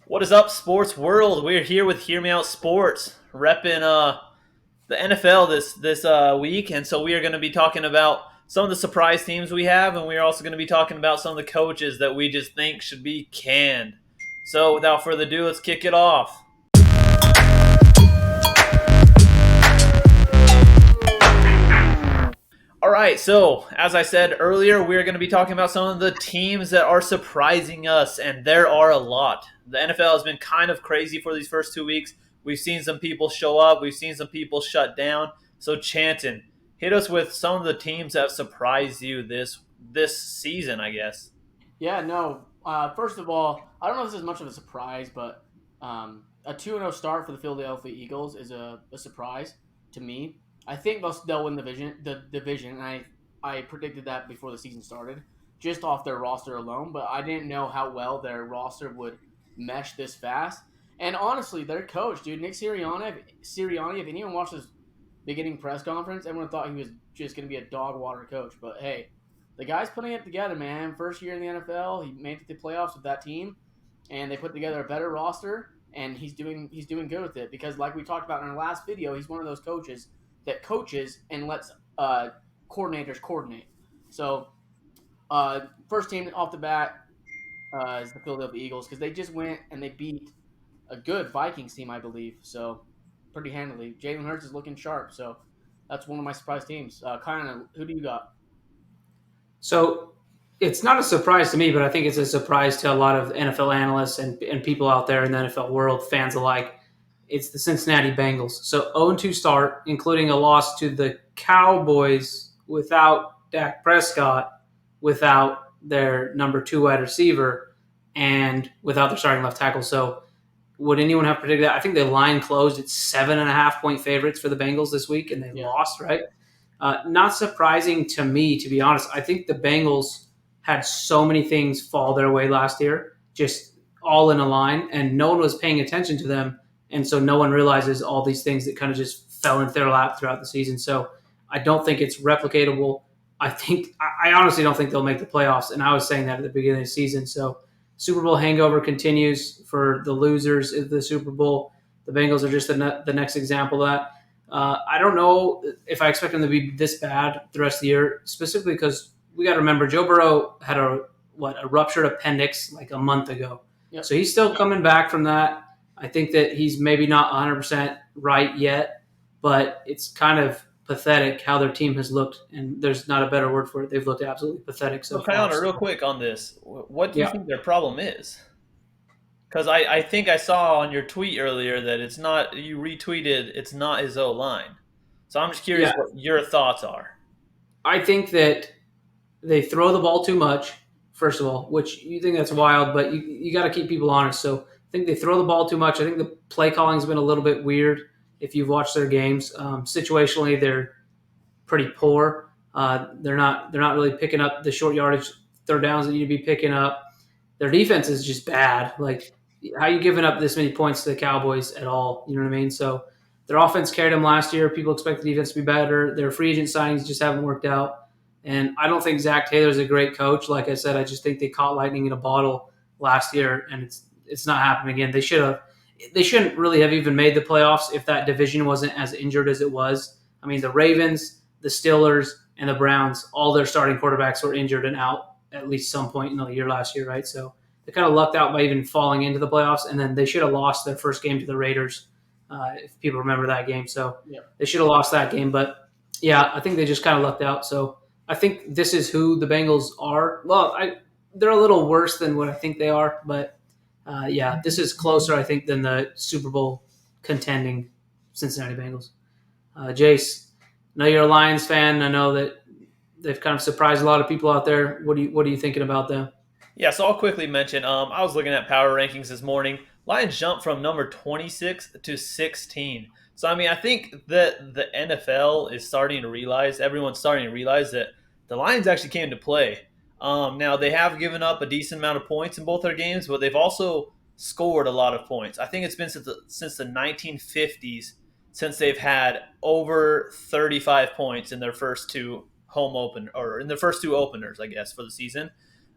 What is up, sports world? We're here with Hear Me Out Sports, repping the NFL this week, and so we are going to be talking about some of the surprise teams we have, and we are also going to be talking about some of the coaches that we just think should be canned. So, without further ado, let's kick it off. All right, so as I said earlier, we're going to be talking about some of the teams that are surprising us, and there are a lot. The NFL has been kind of crazy for these first 2 weeks. We've seen some people show up, we've seen some people shut down. So, Chanton, hit us with some of the teams that have surprised you this season, I guess. Yeah, no. First of all, I don't know if this is much of a surprise, but a 2-0 start for the Philadelphia Eagles is a surprise to me. I think they'll win the division, and I predicted that before the season started, just off their roster alone. But I didn't know how well their roster would mesh this fast. And honestly, their coach, dude, Nick Sirianni, if anyone watched his beginning press conference, everyone thought he was just going to be a dog water coach. But hey, the guy's putting it together, man. First year in the NFL, he made it to the playoffs with that team, and they put together a better roster, and he's doing good with it because, like we talked about in our last video, he's one of those coaches that coaches and lets coordinators coordinate. So, first team off the bat is the Philadelphia Eagles because they just went and they beat a good Vikings team, I believe. So, pretty handily. Jalen Hurts is looking sharp, so that's one of my surprise teams. Kaiana, who do you got? So it's not a surprise to me, but I think it's a surprise to a lot of NFL analysts and people out there in the NFL world, fans alike. It's the Cincinnati Bengals. So 0-2 start, including a loss to the Cowboys without Dak Prescott, without their number two wide receiver, and without their starting left tackle. So would anyone have predicted that? I think the line closed at 7.5 point favorites for the Bengals this week, and they Yeah. lost, right? Not surprising to me, to be honest. I think the Bengals had so many things fall their way last year, just all in a line, and no one was paying attention to them. And so no one realizes all these things that kind of just fell into their lap throughout the season. So I don't think it's replicatable. I honestly don't think they'll make the playoffs. And I was saying that at the beginning of the season. So Super Bowl hangover continues for the losers of the Super Bowl. The Bengals are just the next example of that. I don't know if I expect them to be this bad the rest of the year, specifically because we got to remember Joe Burrow had a ruptured appendix like a month ago, Yep. so he's still coming back from that. I think that he's maybe not 100% right yet, but it's kind of pathetic how their team has looked, and there's not a better word for it. They've looked absolutely pathetic so So, far. Kayana, real So, quick on this, what do you yeah, think their problem is? Because I think I saw on your tweet earlier that it's not, you retweeted, it's not his O line. So I'm just curious yeah. what your thoughts are. I think that they throw the ball too much, first of all, which you think that's wild, but you got to keep people honest. So I think they throw the ball too much. I think the play calling's been a little bit weird if you've watched their games. Situationally, they're pretty poor. They're not really picking up the short yardage third downs that you need to be picking up. Their defense is just bad. Like, how you giving up this many points to the Cowboys at all? You know what I mean? So their offense carried them last year. People expect the defense to be better. Their free agent signings just haven't worked out. And I don't think Zach Taylor's a great coach. Like I said, I just think they caught lightning in a bottle last year, and it's not happening again. They shouldn't really have even made the playoffs if that division wasn't as injured as it was. I mean, the Ravens, the Steelers, and the Browns, all their starting quarterbacks were injured and out at least some point in the year last year, right? So they kind of lucked out by even falling into the playoffs, and then they should have lost their first game to the Raiders, if people remember that game. So Yeah. they should have lost that game, but yeah, I think they just kind of lucked out. So I think this is who the Bengals are. Well, they're a little worse than what I think they are, but yeah, this is closer, I think, than the Super Bowl contending Cincinnati Bengals. Jace, I know you're a Lions fan. I know that they've kind of surprised a lot of people out there. What are you thinking about them? Yeah, so I'll quickly mention. I was looking at power rankings this morning. Lions jumped from number 26 to 16. So I mean, I think that the NFL is starting to realize, everyone's starting to realize that the Lions actually came to play. Now they have given up a decent amount of points in both their games, but they've also scored a lot of points. I think it's been since the 1950s since they've had over 35 points in their first two home open or in their first two openers, I guess, for the season.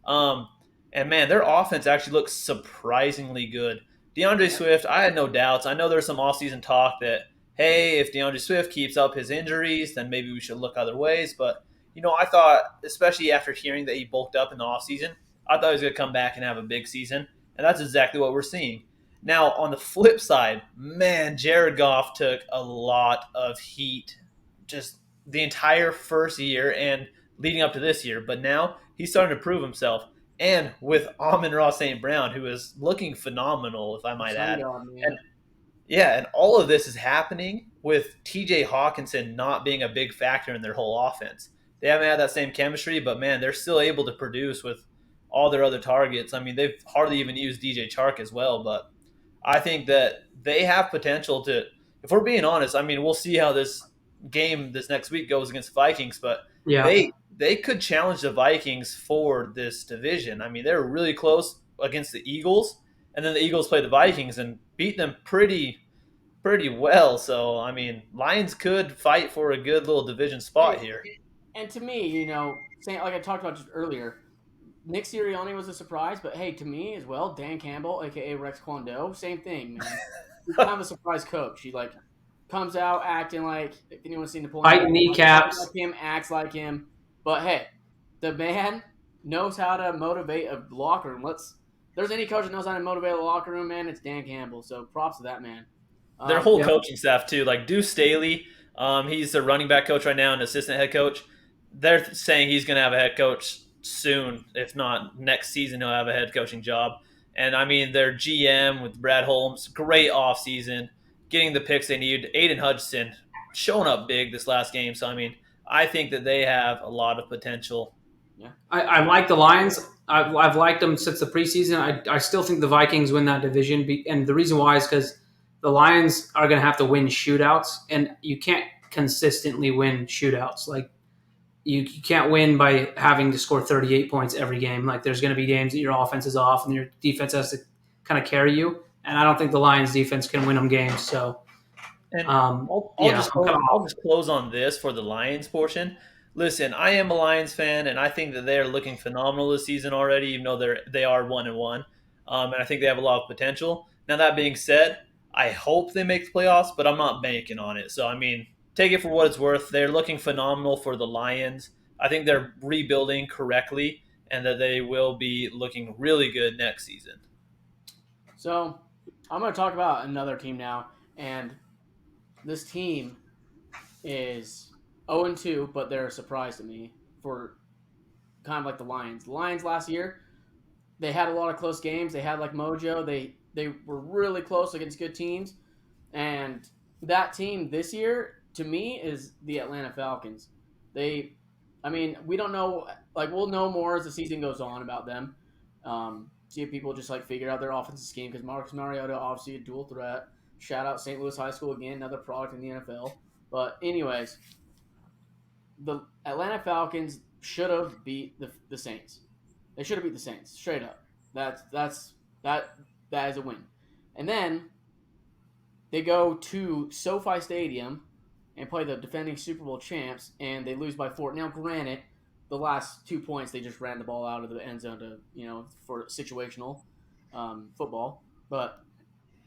Um, and man, their offense actually looks surprisingly good. DeAndre Yeah. Swift, I had no doubts. I know there's some offseason talk that, hey, if DeAndre Swift keeps up his injuries, then maybe we should look other ways. But, I thought, especially after hearing that he bulked up in the offseason, I thought he was going to come back and have a big season. And that's exactly what we're seeing. Now, on the flip side, man, Jared Goff took a lot of heat just the entire first year and leading up to this year. But now he's starting to prove himself. And with Amon-Ra St. Brown, who is looking phenomenal, if I The might Sun add. God, And man. yeah, and all of this is happening with TJ Hawkinson not being a big factor in their whole offense. They haven't had that same chemistry, but man, they're still able to produce with all their other targets. I mean, they've hardly even used DJ Chark as well, but I think that they have potential to, if we're being honest, I mean, we'll see how this game this next week goes against the Vikings, but Yeah. they could challenge the Vikings for this division. I mean, they were really close against the Eagles, and then the Eagles played the Vikings and beat them pretty well. So, I mean, Lions could fight for a good little division spot Hey, here. and to me, you know, saying like I talked about just earlier, Nick Sirianni was a surprise, but hey, to me as well, Dan Campbell, aka Rex Kwando, same thing, man. He's kind of a surprise coach. He like comes out acting like if anyone's seen Napoleon Fighting Dynamite, talks kneecaps. like him, acts like him. But hey, the man knows how to motivate a locker room. There's any coach that knows how to motivate a locker room, man, it's Dan Campbell. So props to that man. Their whole Yep. coaching staff too, like Deuce Staley, he's the running back coach right now and assistant head coach. They're saying he's going to have a head coach soon, if not next season. He'll have a head coaching job. And I mean, their GM with Brad Holmes, great offseason, getting the picks they need. Aiden Hudson showing up big this last game. So I mean, I think that they have a lot of potential. Yeah. I like the Lions. I've liked them since the preseason. I still think the Vikings win that division, and the reason why is because the Lions are going to have to win shootouts, and you can't consistently win shootouts. Like you can't win by having to score 38 points every game. Like there's going to be games that your offense is off and your defense has to kind of carry you. And I don't think the Lions defense can win them games. So And I'll yeah, just I'm kind of I'll just close on this for the Lions portion. Listen, I am a Lions fan, and I think that they are looking phenomenal this season already, even though they are 1-1, and I think they have a lot of potential. Now that being said, I hope they make the playoffs, but I'm not banking on it. So I mean, take it for what it's worth. They're looking phenomenal for the Lions. I think they're rebuilding correctly, and that they will be looking really good next season. So I'm going to talk about another team now, and this team is 0-2, but they're a surprise to me for kind of like the Lions. The Lions last year, they had a lot of close games. They had like mojo. They were really close against good teams, and that team this year to me is the Atlanta Falcons. They, I mean, we don't know. Like we'll know more as the season goes on about them. See if people just like figure out their offensive scheme because Marcus Mariota obviously a dual threat. Shout out St. Louis High School again, another product in the NFL. But anyways, the Atlanta Falcons should have beat the Saints. They should have beat the Saints straight up. That that is a win. And then they go to SoFi Stadium and play the defending Super Bowl champs, and they lose by 4. Now, granted, the last 2 points they just ran the ball out of the end zone to for situational football, but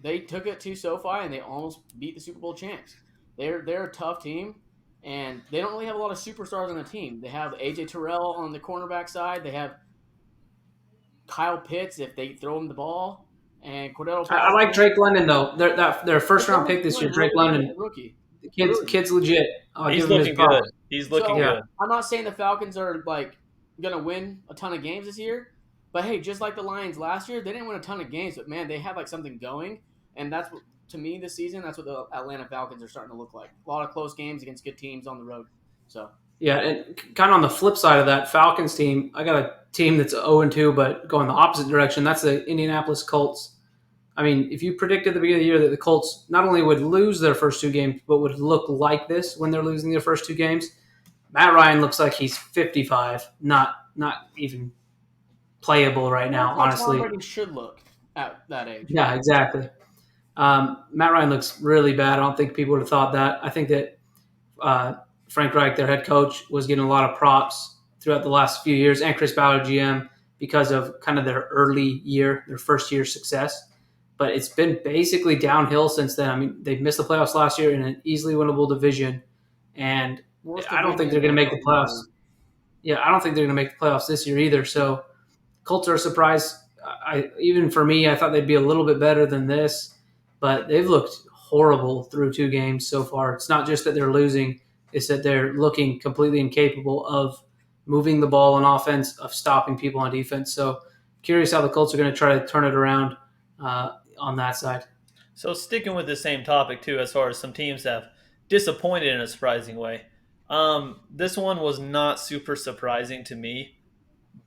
they took it to SoFi and they almost beat the Super Bowl champs. They're a tough team, and they don't really have a lot of superstars on the team. They have AJ Terrell on the cornerback side. They have Kyle Pitts if they throw him the ball, and Cordell I like Patterson. Drake London though. Their first round pick this year, Drake Really good London. rookie. The Really good. kid's legit. I'll He's give him his looking good. props. He's looking So Yeah. good. I'm not saying the Falcons are like gonna win a ton of games this year, but hey, just like the Lions last year, they didn't win a ton of games, but man, they had like something going, and that's what to me this season. That's what the Atlanta Falcons are starting to look like. A lot of close games against good teams on the road. So Yeah, and kind of on the flip side of that Falcons team, I got a team that's 0-2, but going the opposite direction. That's the Indianapolis Colts. I mean, if you predicted at the beginning of the year that the Colts not only would lose their first 2 games, but would look like this when they're losing their first 2 games, Matt Ryan looks like he's 55, not even playable right now, that's how Tom honestly. Brady should look at that age. Yeah, exactly. Matt Ryan looks really bad. I don't think people would have thought that. I think that Frank Reich, their head coach, was getting a lot of props throughout the last few years, and Chris Ballard, GM, because of kind of their early year, their first year success. but it's been basically downhill since then. I mean, they've missed the playoffs last year in an easily winnable division, and Worst I don't division think in they're the going to make NFL the playoffs. history. Yeah, I don't think they're going to make the playoffs this year either. So Colts are a surprise. Even for me, I thought they'd be a little bit better than this, but they've looked horrible through 2 games so far. It's not just that they're losing; it's that they're looking completely incapable of moving the ball on offense, of stopping people on defense. So curious how the Colts are going to try to turn it around on that side. So sticking with the same topic too, as far as some teams have disappointed in a surprising way. This one was not super surprising to me,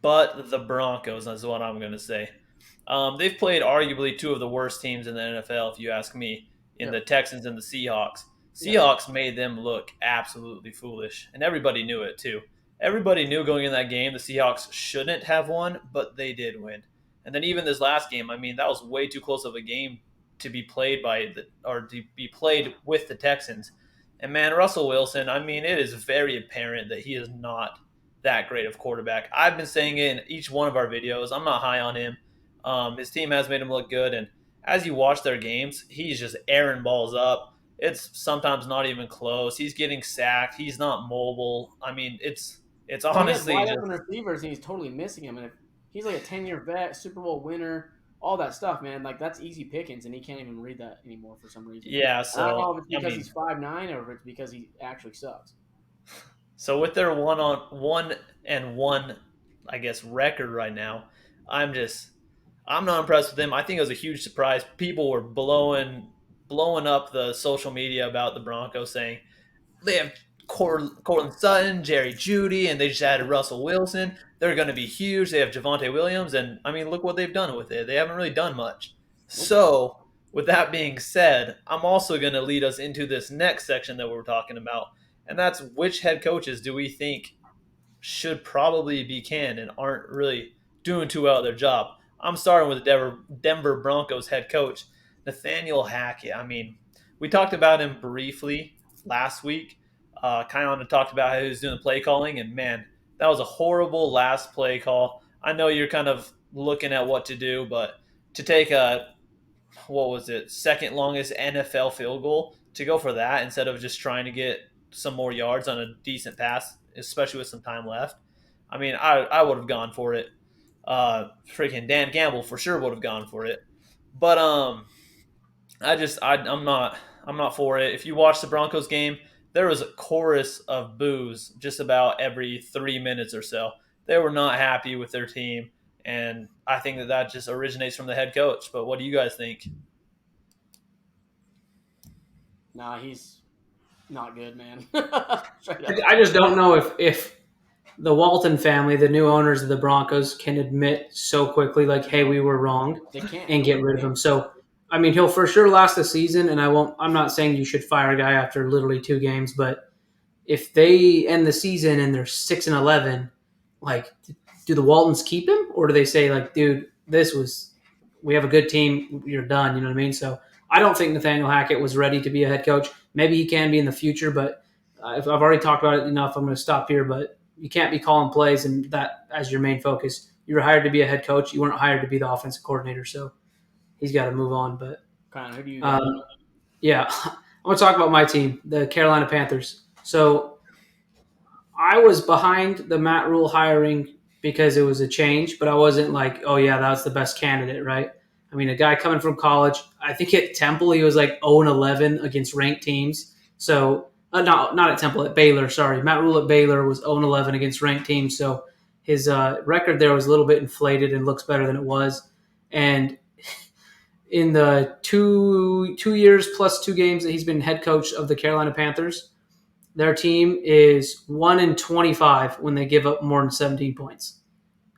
but the Broncos is what I'm going to say. They've played arguably two of the worst teams in the NFL, if you ask me, in the Yep. Texans and the Seahawks. Yep. Seahawks made them look absolutely foolish, and everybody knew it too. Everybody knew going in that game the Seahawks shouldn't have won, but they did win. And then even this last game, I mean, that was way too close of a game to be played to be played with the Texans. And man, Russell Wilson, I mean, it is very apparent that he is not that great of quarterback. I've been saying it in each one of our videos. I'm not high on him. His team has made him look good, and as you watch their games, he's just airing balls up. It's sometimes not even close. He's getting sacked. He's not mobile. I mean, it's Well, he has honestly wide just open receivers, and he's totally missing him. And if he's like a 10-year vet, Super Bowl winner, all that stuff, man, like that's easy pickings, and he can't even read that anymore for some reason. yeah. And I don't know So if it's I because mean, he's 5'9" or if it's because he actually sucks. so with their 1-1, I guess record right now, I'm just I'm not impressed with them. I think it was a huge surprise. People were blowing up the social media about the Broncos, saying they have Cortland Sutton, Jerry Judy, and they just added Russell Wilson. They're going to be huge. They have Javante Williams, and I mean, look what they've done with it. They haven't really done much. Nope. So, with that being said, I'm also going to lead us into this next section that we're talking about, and that's which head coaches do we think should probably be canned and aren't really doing too well at their job. I'm starting with the Denver Broncos head coach, Nathaniel Hackett. I mean, we talked about him briefly last week. Kaiana talked about how he was doing the play calling, and man, that was a horrible last play call. I know you're kind of looking at what to do, but to take a what was it, second longest NFL field goal, to go for that instead of just trying to get some more yards on a decent pass, especially with some time left. I mean, I would have gone for it. Freaking Dan Gamble for sure would have gone for it. But I'm not for it. If you watch the Broncos game, there was a chorus of boos just about every 3 minutes or so. They were not happy with their team, and I think that just originates from the head coach. But what do you guys think? Nah, he's not good, man. Straight up. I just don't know if the Walton family, the new owners of the Broncos, can admit so quickly, like, "Hey, we were wrong," They can't. and get rid of him. So, I mean, he'll for sure last the season, and I won't. I'm not saying you should fire a guy after literally 2 games, but if they end the season and they're 6-11, like, do the Waltons keep him, or do they say like, "Dude, we have a good team, you're done." You know what I mean? So, I don't think Nathaniel Hackett was ready to be a head coach. Maybe he can be in the future, but if I've already talked about it enough, I'm going to stop here. But you can't be calling plays and that as your main focus. You were hired to be a head coach. You weren't hired to be the offensive coordinator. So he's got to move on. But Kind of. Who do you got? yeah, I want to talk about my team, the Carolina Panthers. So I was behind the Matt Rule hiring because it was a change, but I wasn't like, oh yeah, that's the best candidate, right? I mean, a guy coming from college. I think at Temple he was like 0-11 against ranked teams. So not at Temple, at Baylor. Sorry, Matt Rule at Baylor was 0-11 against ranked teams. So his record there was a little bit inflated and looks better than it was. And in the two years plus 2 games that he's been head coach of the Carolina Panthers, their team is 1-25 when they give up more than 17 points.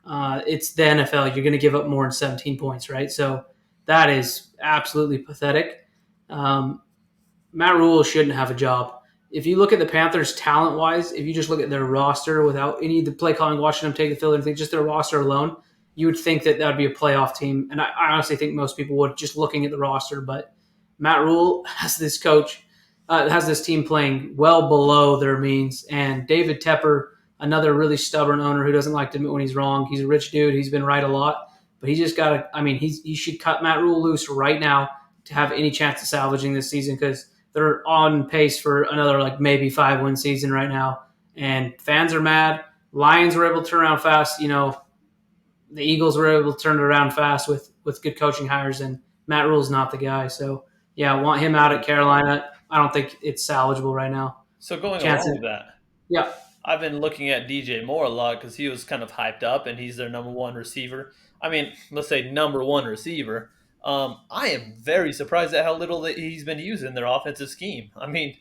It's the NFL. You're going to give up more than 17 points, right? So that is absolutely pathetic. Matt Rule shouldn't have a job. If you look at the Panthers talent-wise, if you just look at their roster without any of the play calling, watching them take the field, or anything, just their roster alone, you would think that would be a playoff team. And I honestly think most people would, just looking at the roster. But Matt Rule has this team playing well below their means. And David Tepper, another really stubborn owner who doesn't like to admit when he's wrong. He's a rich dude. He's been right a lot. But he just got to. I mean, he should cut Matt Rule loose right now to have any chance of salvaging this season because they're on pace for another like maybe 5-win season right now, and fans are mad. Lions were able to turn around fast. The Eagles were able to turn it around fast with good coaching hires, and Matt Rule's not the guy. So yeah, I want him out at Carolina. I don't think it's salvageable right now. So going along Chanson, with that, yeah, I've been looking at DJ Moore a lot because he was kind of hyped up and he's their number one receiver. I mean, let's say number one receiver. I am very surprised at how little that he's been used in their offensive scheme. I mean,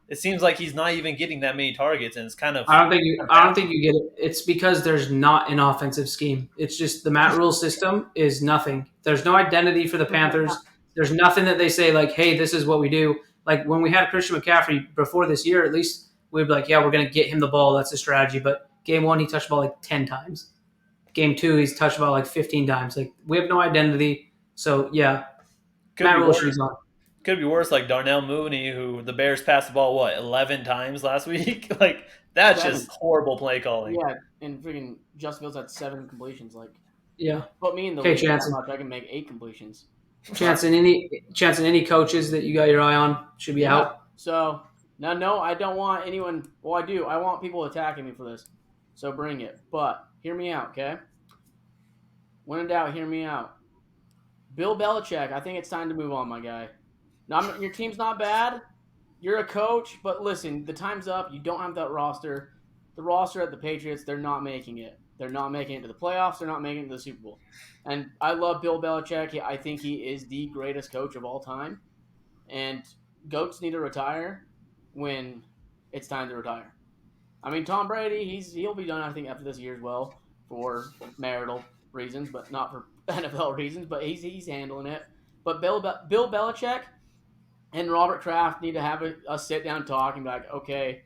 it seems like he's not even getting that many targets, and it's kind of I don't think you get it. It's because there's not an offensive scheme. It's just the Matt Rule system is nothing. There's no identity for the Panthers. There's nothing that they say like, "Hey, this is what we do." Like when we had Christian McCaffrey before this year, at least we'd be like, "Yeah, we're going to get him the ball. That's the strategy." But game 1, he touched the ball like 10 times. Game 2, he's touched the ball like 15 times. Like we have no identity. So yeah, could Matt be Rule worse. should be gone. Could be worse, like Darnell Mooney, who the Bears passed the ball 11 times last week. Like that's just horrible play calling. Yeah, and freaking Justin Fields had 7 completions. Like, Yeah. put me in the Okay, league that Chanson. much, I can make 8 completions. Any coaches that you got your eye on should be out. So no, I don't want anyone. Well, I do. I want people attacking me for this. So bring it. But hear me out, okay? When in doubt, hear me out. Bill Belichick. I think it's time to move on, my guy. Now, your team's not bad. You're a coach, but listen, the time's up. You don't have that roster. The roster at the Patriots, they're not making it. They're not making it to the playoffs. They're not making it to the Super Bowl. And I love Bill Belichick. I think he is the greatest coach of all time. And GOATs need to retire when it's time to retire. I mean, Tom Brady, he'll be done, I think, after this year as well for marital reasons, but not for NFL reasons. But he's handling it. But Bill Belichick and Robert Kraft need to have a sit-down talk and be like, okay,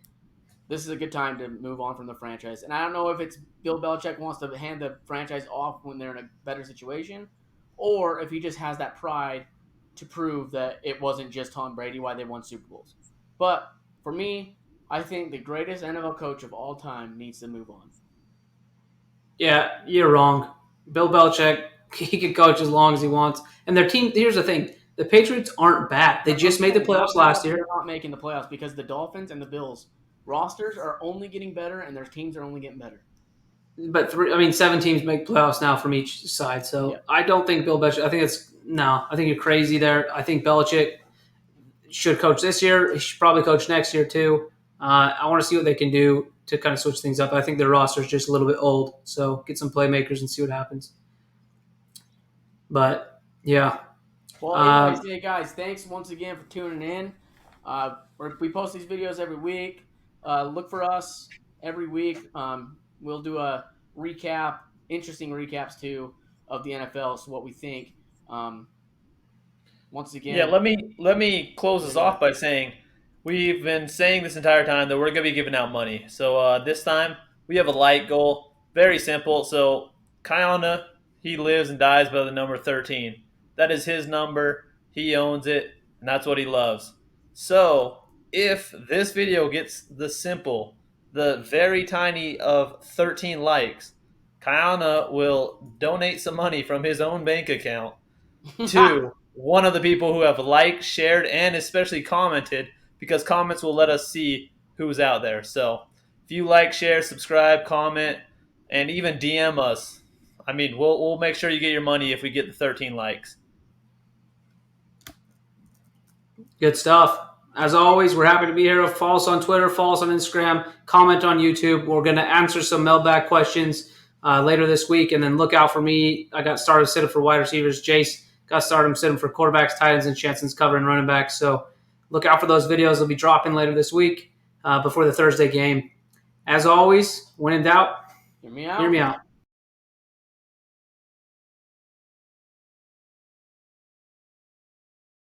this is a good time to move on from the franchise. And I don't know if it's Bill Belichick wants to hand the franchise off when they're in a better situation, or if he just has that pride to prove that it wasn't just Tom Brady why they won Super Bowls. But for me, I think the greatest NFL coach of all time needs to move on. Yeah, you're wrong. Bill Belichick, he can coach as long as he wants. And their team, here's the thing. The Patriots aren't bad. They just made the playoffs last year. They're not making the playoffs because the Dolphins and the Bills rosters are only getting better and their teams are only getting better. But 7 teams make playoffs now from each side. So Yeah. I don't think Bill Belichick. I think you're crazy there. I think Belichick should coach this year. He should probably coach next year too. I want to see what they can do to kind of switch things up. I think their roster is just a little bit old. So get some playmakers and see what happens. But yeah. Well, anyways, hey guys, thanks once again for tuning in. We post these videos every week. Look for us every week. We'll do a recap, interesting recaps too, of the NFL. So what we think. Once again, Yeah, let me close this off by saying we've been saying this entire time that we're going to be giving out money. So this time we have a light goal, very simple. So Kaiana, he lives and dies by the number 13. That is his number. He owns it, and that's what he loves. So if this video gets the very tiny of 13 likes, Kaiana will donate some money from his own bank account to one of the people who have liked, shared, and especially commented, because comments will let us see who's out there. So if you like, share, subscribe, comment, and even DM us, I mean, we'll make sure you get your money if we get the 13 likes. Good stuff. As always, we're happy to be here. Follow us on Twitter, follow us on Instagram, comment on YouTube. We're going to answer some mailbag questions later this week, and then look out for me. I got started sitting for wide receivers. Jace got started sitting for quarterbacks, tight ends, and Chanson's covering running backs. So look out for those videos. They'll be dropping later this week before the Thursday game. As always, when in doubt, hear me out. Hear me out.